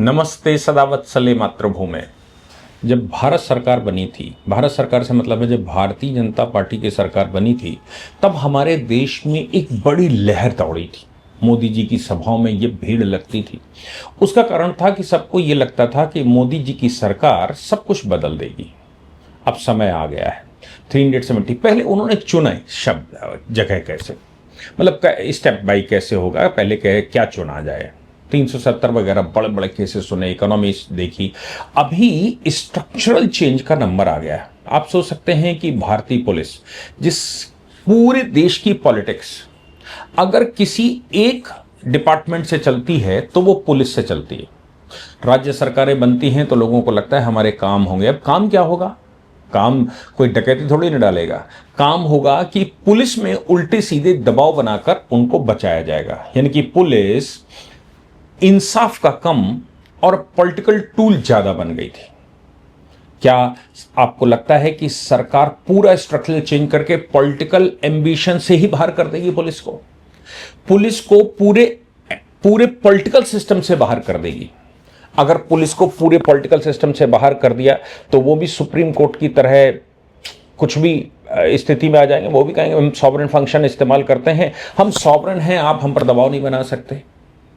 नमस्ते सदावत्सले मातृभूमि। जब भारत सरकार बनी थी, भारत सरकार से मतलब है जब भारतीय जनता पार्टी की सरकार बनी थी, तब हमारे देश में एक बड़ी लहर दौड़ी थी। मोदी जी की सभाओं में ये भीड़ लगती थी। उसका कारण था कि सबको ये लगता था कि मोदी जी की सरकार सब कुछ बदल देगी। अब समय आ गया है। 370 पहले उन्होंने चुना शब्द जगह कैसे, मतलब स्टेप बाई कैसे होगा, पहले क्या चुना जाए। 370 वगैरह बड़े बड़े केसेस सुने, इकोनॉमी देखी। अभी स्ट्रक्चरल चेंज का नंबर आ गया है। आप सोच सकते हैं कि भारतीय पुलिस, जिस पूरे देश की पॉलिटिक्स अगर किसी एक डिपार्टमेंट से चलती है तो वो पुलिस से चलती है। राज्य सरकारें बनती हैं तो लोगों को लगता है हमारे काम होंगे। अब काम क्या होगा? काम कोई डकैती थोड़ी न डालेगा। काम होगा कि पुलिस में उल्टे सीधे दबाव बनाकर उनको बचाया जाएगा। यानी कि पुलिस इंसाफ का कम और पॉलिटिकल टूल ज्यादा बन गई थी। क्या आपको लगता है कि सरकार पूरा स्ट्रक्चरल चेंज करके पॉलिटिकल एम्बिशन से ही बाहर कर देगी पुलिस को? पुलिस को पूरे पॉलिटिकल सिस्टम से बाहर कर देगी। अगर पुलिस को पूरे पॉलिटिकल सिस्टम से बाहर कर दिया तो वो भी सुप्रीम कोर्ट की तरह कुछ भी स्थिति में आ जाएंगे। वो भी कहेंगे हम सॉवरेन फंक्शन इस्तेमाल करते हैं, हम सॉवरेन हैं, आप हम पर दबाव नहीं बना सकते।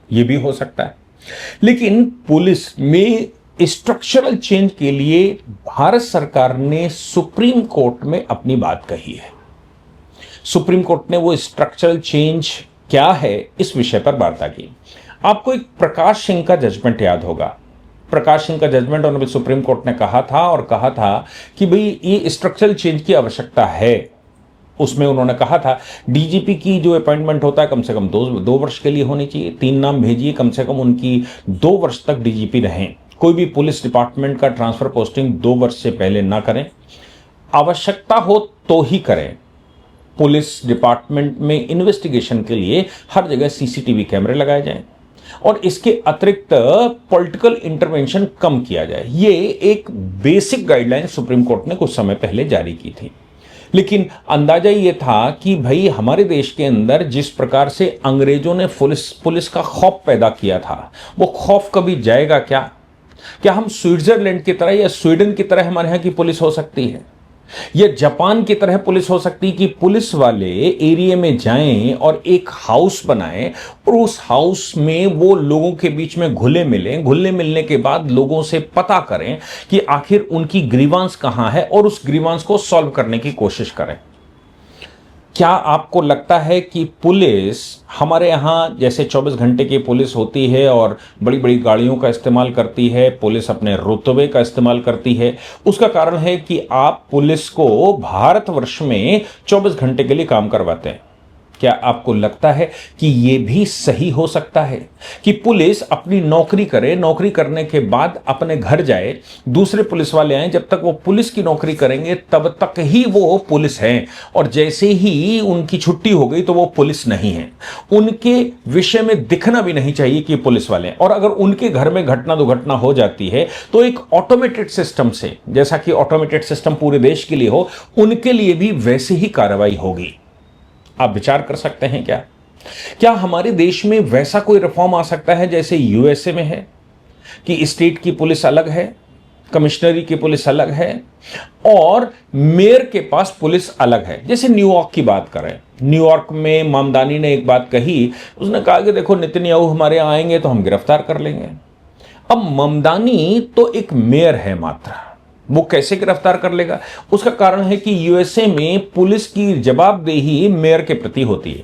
ये भी हो सकता है। लेकिन पुलिस में स्ट्रक्चरल चेंज के लिए भारत सरकार ने सुप्रीम कोर्ट में अपनी बात कही है। सुप्रीम कोर्ट ने वो स्ट्रक्चरल चेंज क्या है इस विषय पर वार्ता की। आपको एक प्रकाश सिंह का जजमेंट याद होगा। प्रकाश सिंह का जजमेंट ऑनरेबल सुप्रीम कोर्ट ने कहा था कि भाई ये स्ट्रक्चरल चेंज की आवश्यकता है। उसमें उन्होंने कहा था डीजीपी की जो अपॉइंटमेंट होता है कम से कम दो वर्ष के लिए होनी चाहिए। 3 नाम भेजिए, कम से कम उनकी 2 वर्ष तक डीजीपी रहें। कोई भी पुलिस डिपार्टमेंट का ट्रांसफर पोस्टिंग 2 वर्ष से पहले ना करें। आवश्यकता हो तो ही करें। पुलिस डिपार्टमेंट में इन्वेस्टिगेशन के लिए हर जगह सीसीटीवी कैमरे लगाए जाएं और इसके अतिरिक्त पॉलिटिकल इंटरवेंशन कम किया जाए। ये एक बेसिक गाइडलाइन सुप्रीम कोर्ट ने कुछ समय पहले जारी की थी। लेकिन अंदाजा ये था कि भाई हमारे देश के अंदर जिस प्रकार से अंग्रेजों ने पुलिस का खौफ पैदा किया था, वो खौफ कभी जाएगा क्या? क्या हम स्विट्जरलैंड की तरह या स्वीडन की तरह हमारे यहां की पुलिस हो सकती है, या जापान की तरह पुलिस हो सकती है कि पुलिस वाले एरिया में जाएं और एक हाउस बनाएं और उस हाउस में वो लोगों के बीच में घुले मिलने के बाद लोगों से पता करें कि आखिर उनकी ग्रीवांस कहां है और उस ग्रीवांस को सॉल्व करने की कोशिश करें? क्या आपको लगता है कि पुलिस हमारे यहाँ जैसे 24 घंटे की पुलिस होती है और बड़ी बड़ी गाड़ियों का इस्तेमाल करती है, पुलिस अपने रुतबे का इस्तेमाल करती है, उसका कारण है कि आप पुलिस को भारतवर्ष में 24 घंटे के लिए काम करवाते हैं? क्या आपको लगता है कि यह भी सही हो सकता है कि पुलिस अपनी नौकरी करे, नौकरी करने के बाद अपने घर जाए, दूसरे पुलिस वाले आए, जब तक वो पुलिस की नौकरी करेंगे तब तक ही वो पुलिस हैं, और जैसे ही उनकी छुट्टी हो गई तो वो पुलिस नहीं है? उनके विषय में दिखना भी नहीं चाहिए कि पुलिस वाले हैं। और अगर उनके घर में घटना दुर्घटना हो जाती है तो एक ऑटोमेटेड सिस्टम से, जैसा कि ऑटोमेटेड सिस्टम पूरे देश के लिए हो, उनके लिए भी वैसे ही कार्रवाई होगी। आप विचार कर सकते हैं क्या हमारे देश में वैसा कोई रिफॉर्म आ सकता है जैसे यूएसए में है कि स्टेट की पुलिस अलग है, कमिश्नरी की पुलिस अलग है और मेयर के पास पुलिस अलग है? जैसे न्यूयॉर्क की बात करें, न्यूयॉर्क में ममदानी ने एक बात कही, उसने कहा कि देखो नेतन्याहू हमारे यहाँ आएंगे तो हम गिरफ्तार कर लेंगे। अब ममदानी तो एक मेयर है मात्र, वो कैसे गिरफ्तार कर लेगा? उसका कारण है कि यूएसए में पुलिस की जवाबदेही मेयर के प्रति होती है।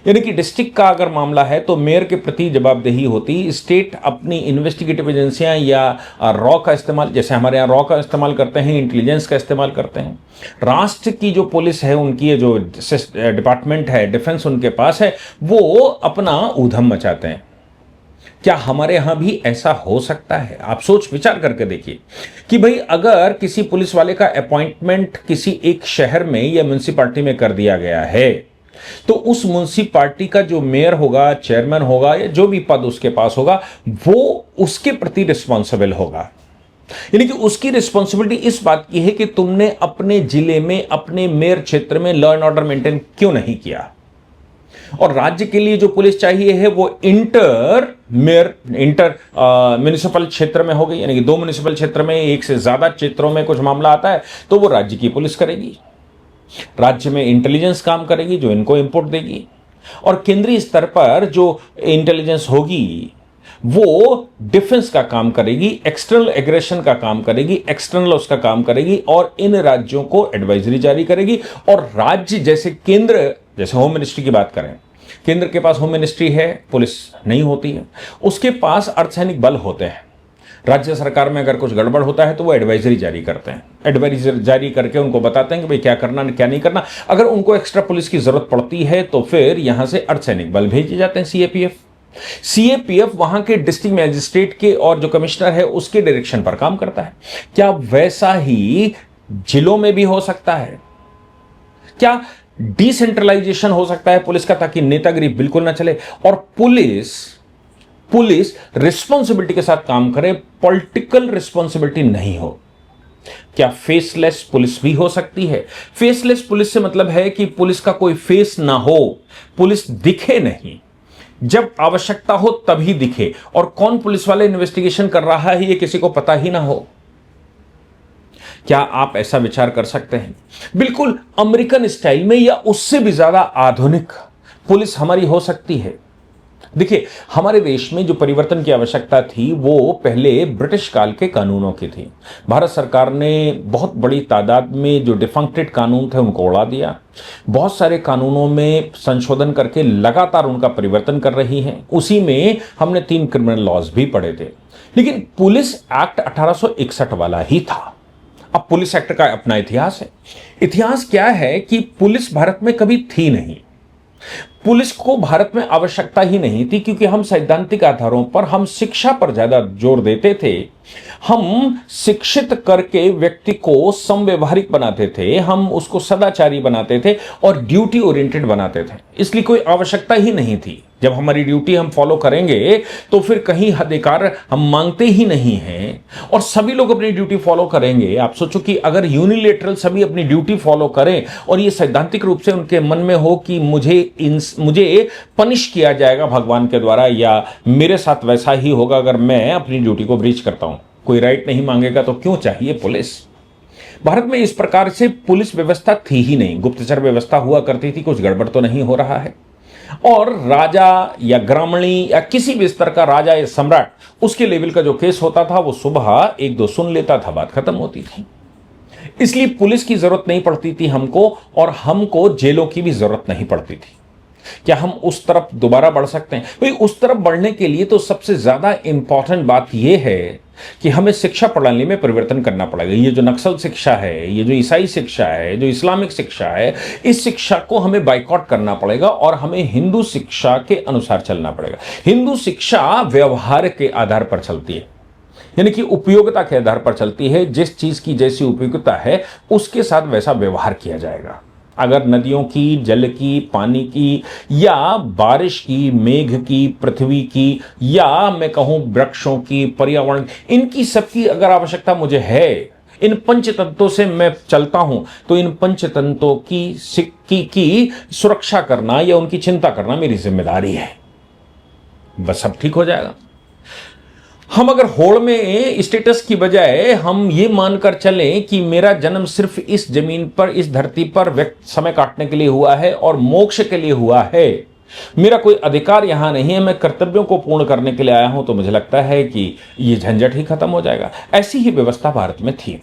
यानी कि डिस्ट्रिक्ट का अगर मामला है तो मेयर के प्रति जवाबदेही होती। स्टेट अपनी इन्वेस्टिगेटिव एजेंसियां या रॉ का इस्तेमाल, जैसे हमारे यहाँ रॉ का इस्तेमाल करते हैं, इंटेलिजेंस का इस्तेमाल करते हैं। राष्ट्र की जो पुलिस है, उनकी जो डिपार्टमेंट है, डिफेंस उनके पास है, वो अपना ऊधम मचाते हैं। क्या हमारे यहां भी ऐसा हो सकता है? आप सोच विचार करके देखिए कि भाई अगर किसी पुलिस वाले का अपॉइंटमेंट किसी एक शहर में या म्युनिसिपैलिटी में कर दिया गया है तो उस म्युनिसिपैलिटी का जो मेयर होगा, चेयरमैन होगा या जो भी पद उसके पास होगा, वो उसके प्रति रिस्पॉन्सिबल होगा। यानी कि उसकी रिस्पॉन्सिबिलिटी इस बात की है कि तुमने अपने जिले में, अपने मेयर क्षेत्र में लॉ एंड ऑर्डर मेंटेन क्यों नहीं किया। और राज्य के लिए जो पुलिस चाहिए है वो इंटर म्युनिसिपल क्षेत्र में होगी, यानी कि 2 म्युनिसिपल क्षेत्र में, एक से ज्यादा क्षेत्रों में कुछ मामला आता है तो वो राज्य की पुलिस करेगी। राज्य में इंटेलिजेंस काम करेगी जो इनको इनपुट देगी, और केंद्रीय स्तर पर जो इंटेलिजेंस होगी वो डिफेंस का काम करेगी, एक्सटर्नल एग्रेशन का काम करेगी, एक्सटर्नल उसका काम करेगी, और इन राज्यों को एडवाइजरी जारी करेगी। और राज्य जैसे केंद्र, जैसे होम मिनिस्ट्री की बात करें, केंद्र के पास होम मिनिस्ट्री है, पुलिस नहीं होती है, उसके पास अर्धसैनिक बल होते हैं। राज्य सरकार में अगर कुछ गड़बड़ होता है तो वो एडवाइजरी जारी करते हैं, एडवाइजरी जारी करके उनको बताते हैं कि भाई क्या करना क्या नहीं करना। अगर उनको एक्स्ट्रा पुलिस की जरूरत पड़ती है तो फिर यहां से अर्धसैनिक बल भेजे जाते हैं, सीएपीएफ वहां के डिस्ट्रिक्ट मैजिस्ट्रेट के और जो कमिश्नर है उसके डायरेक्शन पर काम करता है। क्या वैसा ही जिलों में भी हो सकता है? क्या डिसेंट्रलाइजेशन हो सकता है पुलिस का, ताकि नेतागिरी बिल्कुल ना चले और पुलिस रिस्पॉन्सिबिलिटी के साथ काम करे, पॉलिटिकल रिस्पॉन्सिबिलिटी नहीं हो? क्या फेसलेस पुलिस भी हो सकती है? फेसलेस पुलिस से मतलब है कि पुलिस का कोई फेस ना हो, पुलिस दिखे नहीं, जब आवश्यकता हो तभी दिखे, और कौन पुलिस वाले इन्वेस्टिगेशन कर रहा है ये किसी को पता ही ना हो। क्या आप ऐसा विचार कर सकते हैं? बिल्कुल अमेरिकन स्टाइल में या उससे भी ज्यादा आधुनिक पुलिस हमारी हो सकती है। देखिए, हमारे देश में जो परिवर्तन की आवश्यकता थी वो पहले ब्रिटिश काल के कानूनों की थी। भारत सरकार ने बहुत बड़ी तादाद में जो डिफंक्टेड कानून थे उनको उड़ा दिया, बहुत सारे कानूनों में संशोधन करके लगातार उनका परिवर्तन कर रही है। उसी में हमने 3 क्रिमिनल लॉज भी पढ़े थे, लेकिन पुलिस एक्ट 1861 वाला ही था। अब पुलिस एक्ट का अपना इतिहास है। इतिहास क्या है कि पुलिस भारत में कभी थी नहीं, पुलिस को भारत में आवश्यकता ही नहीं थी, क्योंकि हम सैद्धांतिक आधारों पर, हम शिक्षा पर ज्यादा जोर देते थे। हम शिक्षित करके व्यक्ति को समव्यवहारिक बनाते थे, हम उसको सदाचारी बनाते थे और ड्यूटी ओरिएंटेड बनाते थे, इसलिए कोई आवश्यकता ही नहीं थी। जब हमारी ड्यूटी हम फॉलो करेंगे तो फिर कहीं अधिकार हम मांगते ही नहीं हैं, और सभी लोग अपनी ड्यूटी फॉलो करेंगे। आप सोचो कि अगर यूनिलेटरल सभी अपनी ड्यूटी फॉलो करें और ये सैद्धांतिक रूप से उनके मन में हो कि मुझे पनिश किया जाएगा भगवान के द्वारा, या मेरे साथ वैसा ही होगा अगर मैं अपनी ड्यूटी को ब्रीच करता हूं, कोई राइट नहीं मांगेगा तो क्यों चाहिए पुलिस? भारत में इस प्रकार से पुलिस व्यवस्था थी ही नहीं। गुप्तचर व्यवस्था हुआ करती थी, कुछ गड़बड़ तो नहीं हो रहा है। और राजा या ग्रामणी या किसी भी स्तर का राजा या सम्राट, उसके लेवल का जो केस होता था वो सुबह 1-2 सुन लेता था, बात खत्म होती थी। इसलिए पुलिस की जरूरत नहीं पड़ती थी हमको, और हमको जेलों की भी जरूरत नहीं पड़ती थी। क्या हम उस तरफ दोबारा बढ़ सकते हैं? भाई उस तरफ बढ़ने के लिए तो सबसे ज्यादा इंपॉर्टेंट बात यह है कि हमें शिक्षा प्रणाली में परिवर्तन करना पड़ेगा। ये जो नक्सल शिक्षा है, ये जो ईसाई शिक्षा है, जो इस्लामिक शिक्षा है, इस शिक्षा को हमें बाइकआउट करना पड़ेगा और हमें हिंदू शिक्षा के अनुसार चलना पड़ेगा। हिंदू शिक्षा व्यवहार के आधार पर चलती है, यानी कि उपयोगिता के आधार पर चलती है। जिस चीज की जैसी उपयोगिता है उसके साथ वैसा व्यवहार किया जाएगा। अगर नदियों की, जल की, पानी की, या बारिश की, मेघ की, पृथ्वी की, या मैं कहूं वृक्षों की, पर्यावरण, इनकी सबकी अगर आवश्यकता मुझे है, इन पंचतंत्रों से मैं चलता हूं, तो इन पंचतंत्रों की सुरक्षा करना या उनकी चिंता करना मेरी जिम्मेदारी है। बस सब ठीक हो जाएगा। हम अगर होड़ में स्टेटस की बजाय हम ये मानकर चलें कि मेरा जन्म सिर्फ इस जमीन पर, इस धरती पर व्यक्त समय काटने के लिए हुआ है और मोक्ष के लिए हुआ है, मेरा कोई अधिकार यहां नहीं है, मैं कर्तव्यों को पूर्ण करने के लिए आया हूं, तो मुझे लगता है कि ये झंझट ही खत्म हो जाएगा। ऐसी ही व्यवस्था भारत में थी।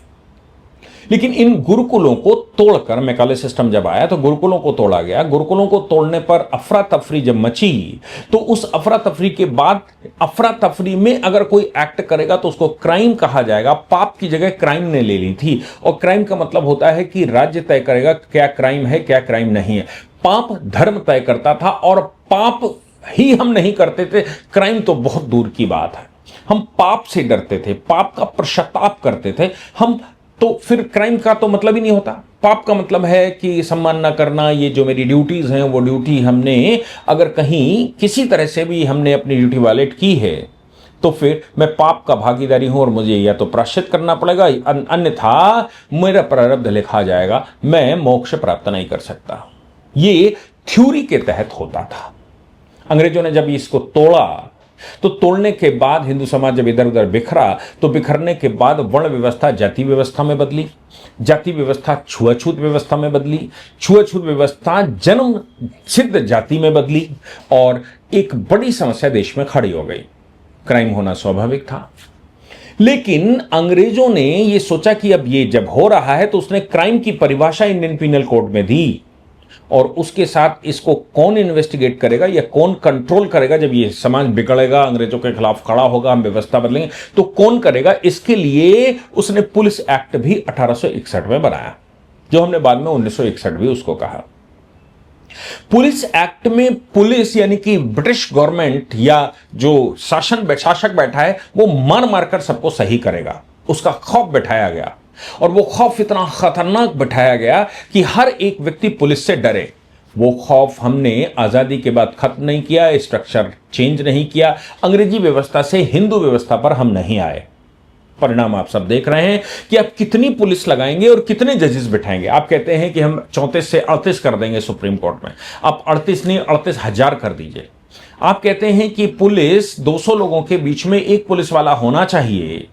लेकिन इन गुरुकुलों को तोड़कर, मैकाले सिस्टम जब आया तो गुरुकुलों को तोड़ा गया। गुरुकुलों को तोड़ने पर अफरा तफरी जब मची, तो उस अफरा तफरी के बाद, अफरा तफरी में अगर कोई एक्ट करेगा तो उसको क्राइम कहा जाएगा। पाप की जगह क्राइम ने ले ली थी, और क्राइम का मतलब होता है कि राज्य तय करेगा क्या क्राइम है, क्या क्राइम नहीं है। पाप धर्म तय करता था, और पाप ही हम नहीं करते थे, क्राइम तो बहुत दूर की बात है। हम पाप से डरते थे, पाप का पश्चाताप करते थे हम, तो फिर क्राइम का तो मतलब ही नहीं होता। पाप का मतलब है कि सम्मान ना करना, ये जो मेरी ड्यूटीज हैं वो ड्यूटी हमने अगर कहीं किसी तरह से भी हमने अपनी ड्यूटी वायलेट की है तो फिर मैं पाप का भागीदारी हूं और मुझे या तो प्रायश्चित करना पड़ेगा, अन्यथा मेरा प्रारब्ध लिखा जाएगा, मैं मोक्ष प्राप्त नहीं कर सकता। ये थ्योरी के तहत होता था। अंग्रेजों ने जब इसको तोड़ा तो तोड़ने के बाद हिंदू समाज जब इधर उधर बिखरा तो बिखरने के बाद वर्ण व्यवस्था जाति व्यवस्था में बदली, जाति व्यवस्था छुआछूत व्यवस्था में बदली, छुआछूत व्यवस्था जन्म सिद्ध जाति में बदली और एक बड़ी समस्या देश में खड़ी हो गई। क्राइम होना स्वाभाविक था, लेकिन अंग्रेजों ने यह सोचा कि अब ये जब हो रहा है तो उसने क्राइम की परिभाषा इंडियन पिनल कोड में दी और उसके साथ इसको कौन इन्वेस्टिगेट करेगा या कौन कंट्रोल करेगा। जब ये समाज बिगड़ेगा, अंग्रेजों के खिलाफ खड़ा होगा, हम व्यवस्था बदलेंगे, तो कौन करेगा। इसके लिए उसने पुलिस एक्ट भी 1861 में बनाया, जो हमने बाद में 1961 भी उसको कहा। पुलिस एक्ट में पुलिस यानी कि ब्रिटिश गवर्नमेंट या जो शासक बैठा है वो मार मारकर सबको सही करेगा, उसका खौफ बैठाया गया। और वो खौफ इतना खतरनाक बैठाया गया कि हर एक व्यक्ति पुलिस से डरे। वो खौफ हमने आजादी के बाद खत्म नहीं किया, स्ट्रक्चर चेंज नहीं किया, अंग्रेजी व्यवस्था से हिंदू व्यवस्था पर हम नहीं आए। परिणाम आप सब देख रहे हैं कि आप कितनी पुलिस लगाएंगे और कितने जजेस बिठाएंगे। आप कहते हैं कि हम 34 से 38 कर देंगे सुप्रीम कोर्ट में, आप 38 नहीं 38,000 कर दीजिए। आप कहते हैं कि पुलिस 200 लोगों के बीच में एक पुलिस वाला होना चाहिए,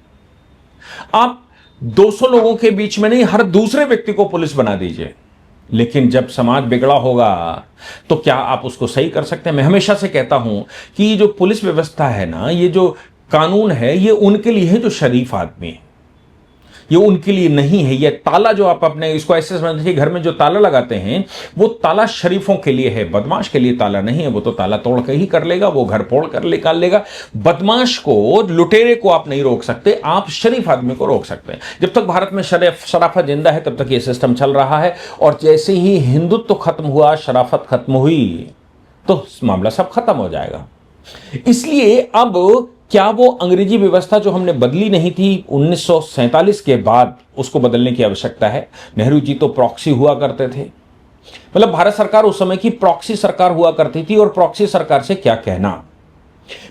आप 200 लोगों के बीच में नहीं हर दूसरे व्यक्ति को पुलिस बना दीजिए। लेकिन जब समाज बिगड़ा होगा तो क्या आप उसको सही कर सकते हैं। मैं हमेशा से कहता हूं कि ये जो पुलिस व्यवस्था है ना, ये जो कानून है, ये उनके लिए है जो शरीफ आदमी है, ये उनके लिए नहीं है। ये ताला जो आप अपने इसको ऐसे समझिए, घर में जो ताला लगाते हैं वो ताला शरीफों के लिए है, बदमाश के लिए ताला नहीं है। वो तो ताला तोड़ के ही कर लेगा, वो घर फोड़ कर निकाल लेगा। बदमाश को, लुटेरे को आप नहीं रोक सकते, आप शरीफ आदमी को रोक सकते हैं। जब तक भारत में शराफत जिंदा है तब तक ये सिस्टम चल रहा है। और जैसे ही हिंदुत्व खत्म हुआ, शराफत खत्म हुई, तो मामला सब खत्म हो जाएगा। इसलिए अब क्या वो अंग्रेजी व्यवस्था जो हमने बदली नहीं थी 1947 के बाद, उसको बदलने की आवश्यकता है। नेहरू जी तो प्रॉक्सी हुआ करते थे, मतलब भारत सरकार उस समय की प्रॉक्सी सरकार हुआ करती थी। और प्रॉक्सी सरकार से क्या कहना,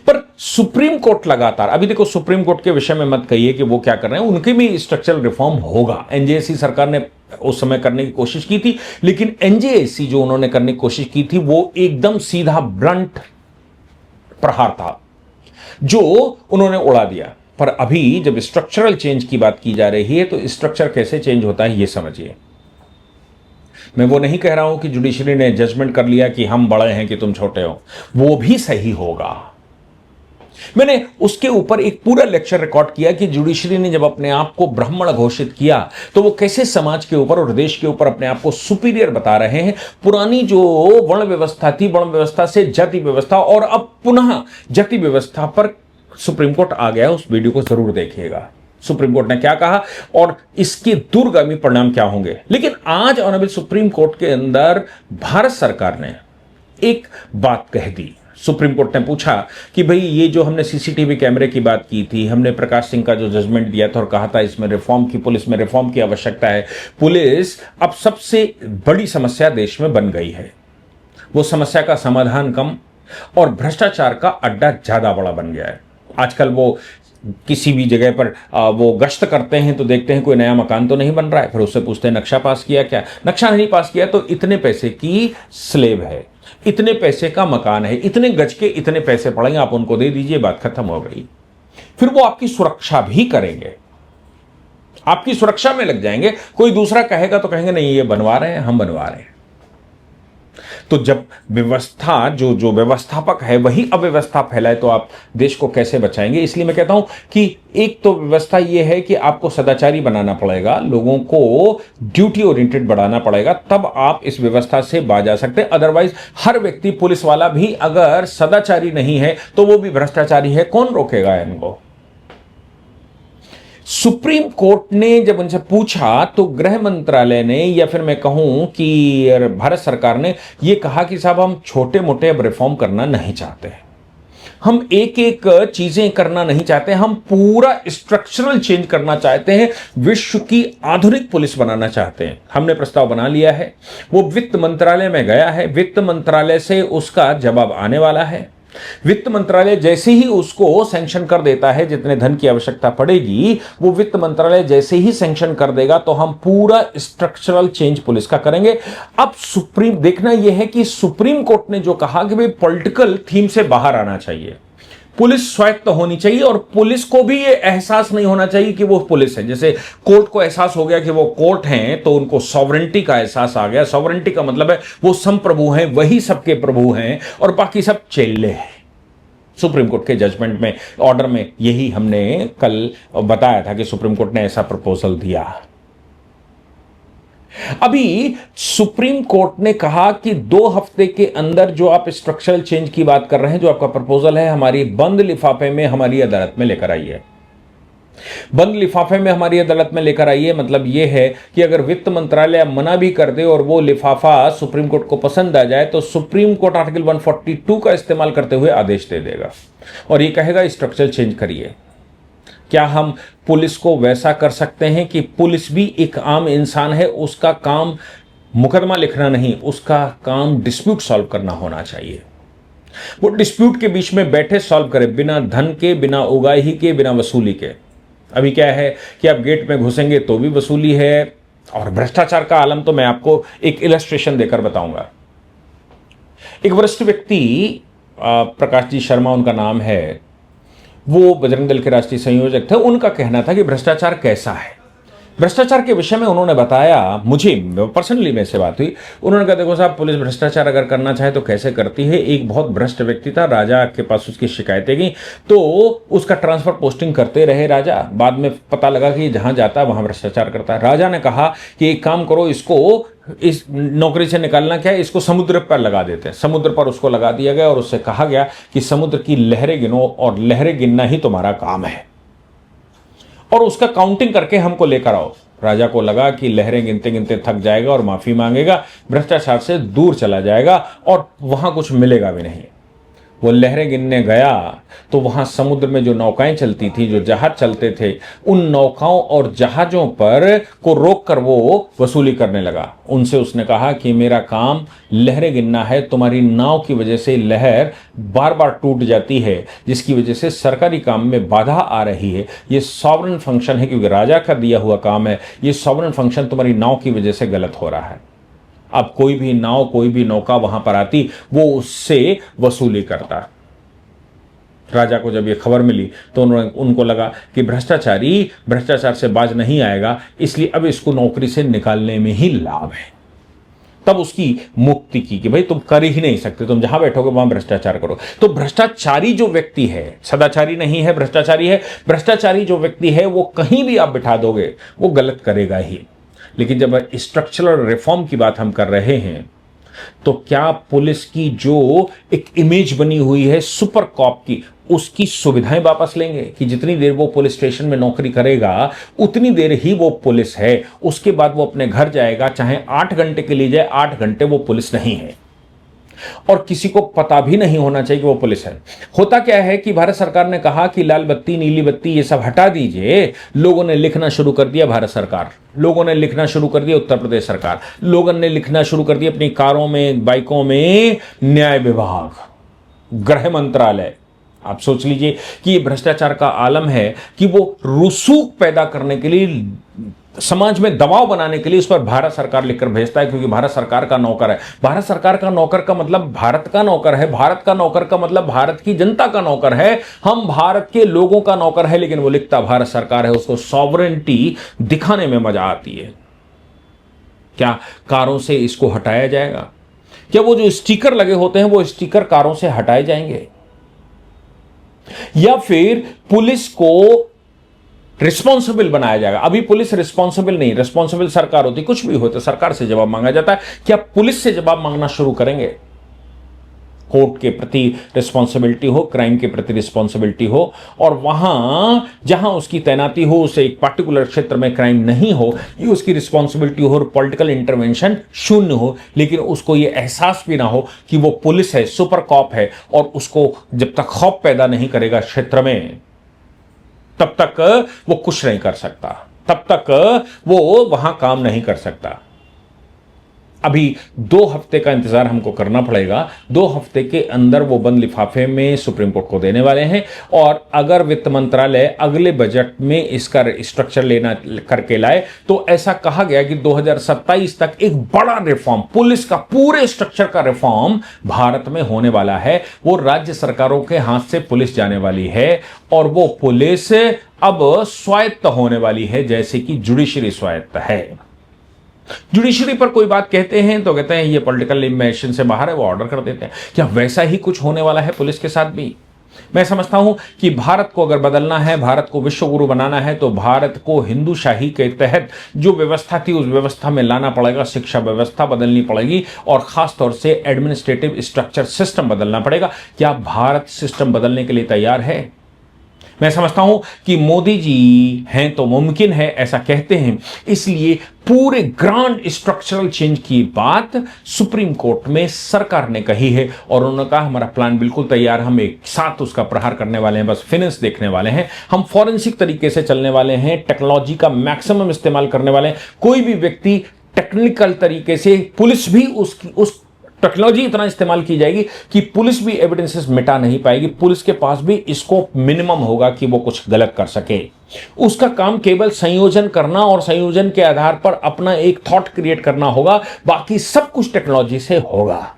पर सुप्रीम कोर्ट लगातार, अभी देखो सुप्रीम कोर्ट के विषय में मत कहिए कि वो क्या कर रहे हैं, उनकी भी स्ट्रक्चरल रिफॉर्म होगा। एनजेएसी सरकार ने उस समय करने की कोशिश की थी, लेकिन एनजेएसी जो उन्होंने करने की कोशिश की थी वो एकदम सीधा ब्लंट प्रहार था जो उन्होंने उड़ा दिया। पर अभी जब स्ट्रक्चरल चेंज की बात की जा रही है तो स्ट्रक्चर कैसे चेंज होता है ये समझिए। मैं वो नहीं कह रहा हूं कि जुडिशरी ने जजमेंट कर लिया कि हम बड़े हैं कि तुम छोटे हो, वो भी सही होगा। मैंने उसके ऊपर एक पूरा लेक्चर रिकॉर्ड किया कि जुडिशरी ने जब अपने आप को ब्राह्मण घोषित किया तो वो कैसे समाज के ऊपर और देश के ऊपर अपने आप को सुपीरियर बता रहे हैं। पुरानी जो वर्ण व्यवस्था थी, वर्ण व्यवस्था से जाति व्यवस्था, और अब पुनः जाति व्यवस्था पर सुप्रीम कोर्ट आ गया। उस वीडियो को जरूर देखिएगा, सुप्रीम कोर्ट ने क्या कहा और इसके दूरगामी परिणाम क्या होंगे। लेकिन आज ऑनरेबल सुप्रीम कोर्ट के अंदर भारत सरकार ने एक बात कह दी। सुप्रीम कोर्ट ने पूछा कि भाई ये जो हमने सीसीटीवी कैमरे की बात की थी, हमने प्रकाश सिंह का जो जजमेंट दिया था और कहा था इसमें रिफॉर्म की, पुलिस में रिफॉर्म की आवश्यकता है। पुलिस अब सबसे बड़ी समस्या देश में बन गई है, वो समस्या का समाधान कम और भ्रष्टाचार का अड्डा ज्यादा बड़ा बन गया है। आजकल वो किसी भी जगह पर वो गश्त करते हैं तो देखते हैं कोई नया मकान तो नहीं बन रहा है, फिर उससे पूछते हैं नक्शा पास किया क्या, नक्शा नहीं पास किया तो इतने पैसे की स्लेब है, इतने पैसे का मकान है, इतने गज के इतने पैसे पड़ेंगे, आप उनको दे दीजिए, बात खत्म हो गई। फिर वो आपकी सुरक्षा भी करेंगे, आपकी सुरक्षा में लग जाएंगे। कोई दूसरा कहेगा तो कहेंगे नहीं ये बनवा रहे हैं, हम बनवा रहे हैं। तो जब व्यवस्था जो व्यवस्थापक है वही अव्यवस्था फैलाए तो आप देश को कैसे बचाएंगे। इसलिए मैं कहता हूं कि एक तो व्यवस्था यह है कि आपको सदाचारी बनाना पड़ेगा, लोगों को ड्यूटी ओरिएंटेड बढ़ाना पड़ेगा, तब आप इस व्यवस्था से बाज आ सकते हैं। अदरवाइज हर व्यक्ति, पुलिस वाला भी अगर सदाचारी नहीं है तो वो भी भ्रष्टाचारी है, कौन रोकेगा इनको। सुप्रीम कोर्ट ने जब उनसे पूछा तो गृह मंत्रालय ने, या फिर मैं कहूं कि भारत सरकार ने यह कहा कि साहब हम छोटे मोटे अब रिफॉर्म करना नहीं चाहते, हम एक एक चीजें करना नहीं चाहते, हम पूरा स्ट्रक्चरल चेंज करना चाहते हैं, विश्व की आधुनिक पुलिस बनाना चाहते हैं। हमने प्रस्ताव बना लिया है, वो वित्त मंत्रालय में गया है, वित्त मंत्रालय से उसका जवाब आने वाला है। वित्त मंत्रालय जैसे ही उसको सैंक्शन कर देता है, जितने धन की आवश्यकता पड़ेगी वो वित्त मंत्रालय जैसे ही सैंक्शन कर देगा, तो हम पूरा स्ट्रक्चरल चेंज पुलिस का करेंगे। अब सुप्रीम देखना यह है कि सुप्रीम कोर्ट ने जो कहा कि भाई पॉलिटिकल थीम से बाहर आना चाहिए, पुलिस स्वायत्त होनी चाहिए, और पुलिस को भी ये एहसास नहीं होना चाहिए कि वो पुलिस है। जैसे कोर्ट को एहसास हो गया कि वो कोर्ट हैं, तो उनको सॉवरेंटी का एहसास आ गया। सॉवरेंटी का मतलब है वो संप्रभु हैं, वही सबके प्रभु हैं, और बाकी सब चेले हैं। सुप्रीम कोर्ट के जजमेंट में, ऑर्डर में यही हमने कल बताया था कि सुप्रीम कोर्ट ने ऐसा प्रपोजल दिया। अभी सुप्रीम कोर्ट ने कहा कि 2 हफ्ते के अंदर जो आप स्ट्रक्चरल चेंज की बात कर रहे हैं, जो आपका प्रपोजल है, हमारी बंद लिफाफे में हमारी अदालत में लेकर आइए। बंद लिफाफे में हमारी अदालत में लेकर आइए मतलब यह है कि अगर वित्त मंत्रालय मना भी कर दे और वो लिफाफा सुप्रीम कोर्ट को पसंद आ जाए, तो सुप्रीम कोर्ट आर्टिकल 142 का इस्तेमाल करते हुए आदेश दे देगा और ये कहेगा स्ट्रक्चर चेंज करिए। क्या हम पुलिस को वैसा कर सकते हैं कि पुलिस भी एक आम इंसान है, उसका काम मुकदमा लिखना नहीं, उसका काम डिस्प्यूट सॉल्व करना होना चाहिए। वो डिस्प्यूट के बीच में बैठे सॉल्व करे, बिना धन के, बिना उगाही के, बिना वसूली के। अभी क्या है कि आप गेट में घुसेंगे तो भी वसूली है, और भ्रष्टाचार का आलम तो मैं आपको एक इलस्ट्रेशन देकर बताऊंगा। एक वरिष्ठ व्यक्ति, प्रकाश जी शर्मा उनका नाम है, वो बजरंग दल के राष्ट्रीय संयोजक थे। उनका कहना था कि भ्रष्टाचार कैसा है। भ्रष्टाचार के विषय में उन्होंने बताया, मुझे पर्सनली मेरे से बात हुई, उन्होंने कहा देखो साहब, पुलिस भ्रष्टाचार अगर करना चाहे तो कैसे करती है। एक बहुत भ्रष्ट व्यक्ति था, राजा के पास उसकी शिकायतें गई, तो उसका ट्रांसफर पोस्टिंग करते रहे राजा। बाद में पता लगा कि जहां जाता है वहां भ्रष्टाचार करता है। राजा ने कहा कि एक काम करो, इसको इस नौकरी से निकालना क्या है, इसको समुद्र पर लगा देते हैं। समुद्र पर उसको लगा दिया गया और उससे कहा गया कि समुद्र की लहरें गिनो और लहरें गिनना ही तुम्हारा काम है, और उसका काउंटिंग करके हमको लेकर आओ। राजा को लगा कि लहरें गिनते गिनते थक जाएगा और माफी मांगेगा, भ्रष्टाचार से दूर चला जाएगा और वहां कुछ मिलेगा भी नहीं। वो लहरें गिनने गया तो वहां समुद्र में जो नौकाएं चलती थी, जो जहाज चलते थे, उन नौकाओं और जहाजों पर को रोक कर वो वसूली करने लगा। उनसे उसने कहा कि मेरा काम लहरें गिनना है, तुम्हारी नाव की वजह से लहर बार बार टूट जाती है, जिसकी वजह से सरकारी काम में बाधा आ रही है। ये सॉवरेन फंक्शन है, क्योंकि राजा का दिया हुआ काम है। ये सॉवरेन फंक्शन तुम्हारी नाव की वजह से गलत हो रहा है। अब कोई भी नाव, कोई भी नौका वहां पर आती, वो उससे वसूली करता। राजा को जब ये खबर मिली तो उनको लगा कि भ्रष्टाचारी भ्रष्टाचार से बाज नहीं आएगा, इसलिए अब इसको नौकरी से निकालने में ही लाभ है। तब उसकी मुक्ति की कि भाई तुम कर ही नहीं सकते, तुम जहां बैठोगे वहां भ्रष्टाचार करो। तो भ्रष्टाचारी जो व्यक्ति है, सदाचारी नहीं है, भ्रष्टाचारी है। भ्रष्टाचारी जो व्यक्ति है वो कहीं भी आप बिठा दोगे वो गलत करेगा ही। लेकिन जब स्ट्रक्चरल रिफॉर्म की बात हम कर रहे हैं, तो क्या पुलिस की जो एक इमेज बनी हुई है सुपर कॉप की, उसकी सुविधाएं वापस लेंगे कि जितनी देर वो पुलिस स्टेशन में नौकरी करेगा उतनी देर ही वो पुलिस है, उसके बाद वो अपने घर जाएगा, चाहे 8 घंटे के लिए जाए, 8 घंटे वो पुलिस नहीं है, और किसी को पता भी नहीं होना चाहिए कि वो पुलिस है। होता क्या है कि भारत सरकार ने कहा कि लाल बत्ती, नीली बत्ती ये सब हटा दीजिए। लोगों ने लिखना शुरू कर दिया भारत सरकार, लोगों ने लिखना शुरू कर दिया उत्तर प्रदेश सरकार, लोगों ने लिखना शुरू कर दिया अपनी कारों में, बाइकों में न्याय विभाग, गृह मंत्रालय। आप सोच लीजिए कि ये भ्रष्टाचार का आलम है कि वो रसूख पैदा करने के लिए, समाज में दबाव बनाने के लिए उस पर भारत सरकार लिखकर भेजता है, क्योंकि भारत सरकार का नौकर है। भारत सरकार का नौकर का मतलब भारत का नौकर है, भारत का नौकर का मतलब भारत की जनता का नौकर है, हम भारत के लोगों का नौकर है, लेकिन वो लिखता भारत सरकार है। उसको सॉवरेंटी दिखाने में मजा आती है। क्या कारों से इसको हटाया जाएगा? क्या वो जो स्टिकर लगे होते हैं वो स्टिकर कारों से हटाए जाएंगे? या फिर पुलिस को रिस्पॉन्सिबल बनाया जाएगा? अभी पुलिस रिस्पॉन्सिबल नहीं, रिस्पॉन्सिबल सरकार होती, कुछ भी होता सरकार से जवाब मांगा जाता है। क्या पुलिस से जवाब मांगना शुरू करेंगे? कोर्ट के प्रति रिस्पॉन्सिबिलिटी हो, क्राइम के प्रति रिस्पॉन्सिबिलिटी हो, और वहां जहां उसकी तैनाती हो उसे एक पार्टिकुलर क्षेत्र में क्राइम नहीं हो, ये उसकी रिस्पॉन्सिबिलिटी हो, और पॉलिटिकल इंटरवेंशन शून्य हो। लेकिन उसको ये एहसास भी ना हो कि वो पुलिस है, सुपर कॉप है, और उसको जब तक खौफ पैदा नहीं करेगा क्षेत्र में, तब तक वो कुछ नहीं कर सकता, तब तक वो वहां काम नहीं कर सकता। अभी 2 हफ्ते का इंतजार हमको करना पड़ेगा। 2 हफ्ते के अंदर वो बंद लिफाफे में सुप्रीम कोर्ट को देने वाले हैं, और अगर वित्त मंत्रालय अगले बजट में इसका स्ट्रक्चर लेना करके लाए तो ऐसा कहा गया कि 2027 तक एक बड़ा रिफॉर्म, पुलिस का पूरे स्ट्रक्चर का रिफॉर्म भारत में होने वाला है। वो राज्य सरकारों के हाथ से पुलिस जाने वाली है, और वो पुलिस अब स्वायत्त होने वाली है, जैसे कि जुडिशरी स्वायत्त है। जुडिशरी पर कोई बात कहते हैं तो कहते हैं ये पॉलिटिकल इमेजिनेशन से बाहर है, वो ऑर्डर कर देते हैं। क्या वैसा ही कुछ होने वाला है पुलिस के साथ भी? मैं समझता हूं कि भारत को अगर बदलना है, भारत को विश्व गुरु बनाना है, तो भारत को हिंदूशाही के तहत जो व्यवस्था थी उस व्यवस्था में लाना पड़ेगा। शिक्षा व्यवस्था बदलनी पड़ेगी, और खासतौर से एडमिनिस्ट्रेटिव स्ट्रक्चर सिस्टम बदलना पड़ेगा। क्या भारत सिस्टम बदलने के लिए तैयार है? मैं समझता हूं कि मोदी जी हैं तो मुमकिन है, ऐसा कहते हैं। इसलिए पूरे ग्रांड स्ट्रक्चरल चेंज की बात सुप्रीम कोर्ट में सरकार ने कही है, और उन्होंने कहा हमारा प्लान बिल्कुल तैयार, हम एक साथ उसका प्रहार करने वाले हैं, बस फिनिश देखने वाले हैं। हम फॉरेंसिक तरीके से चलने वाले हैं, टेक्नोलॉजी का मैक्सिमम इस्तेमाल करने वाले हैं। कोई भी व्यक्ति टेक्निकल तरीके से, पुलिस भी उस टेक्नोलॉजी इतना इस्तेमाल की जाएगी कि पुलिस भी एविडेंसेस मिटा नहीं पाएगी। पुलिस के पास भी स्कोप मिनिमम होगा कि वो कुछ गलत कर सके। उसका काम केवल संयोजन करना, और संयोजन के आधार पर अपना एक थॉट क्रिएट करना होगा। बाकी सब कुछ टेक्नोलॉजी से होगा।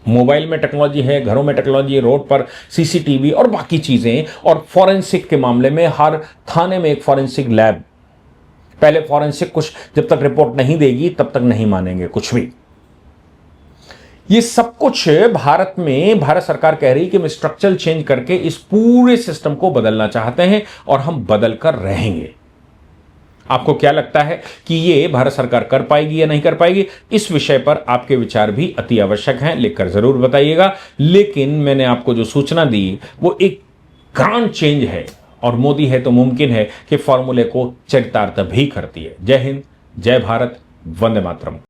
मोबाइल में टेक्नोलॉजी है, घरों में टेक्नोलॉजी है, रोड पर सीसीटीवी और बाकी चीजें। और फॉरेंसिक के मामले में हर थाने में एक फॉरेंसिक लैब। पहले फॉरेंसिक कुछ जब तक रिपोर्ट नहीं देगी तब तक नहीं मानेंगे कुछ भी। ये सब कुछ भारत में भारत सरकार कह रही है कि हम स्ट्रक्चरल चेंज करके इस पूरे सिस्टम को बदलना चाहते हैं, और हम बदल कर रहेंगे। आपको क्या लगता है कि ये भारत सरकार कर पाएगी या नहीं कर पाएगी? इस विषय पर आपके विचार भी अति आवश्यक हैं, लिखकर जरूर बताइएगा। लेकिन मैंने आपको जो सूचना दी वो एक ग्रांड चेंज है, और मोदी है तो मुमकिन है कि फॉर्मूले को चरितार्थ भी करती है। जय हिंद, जय भारत, वंदे मातरम।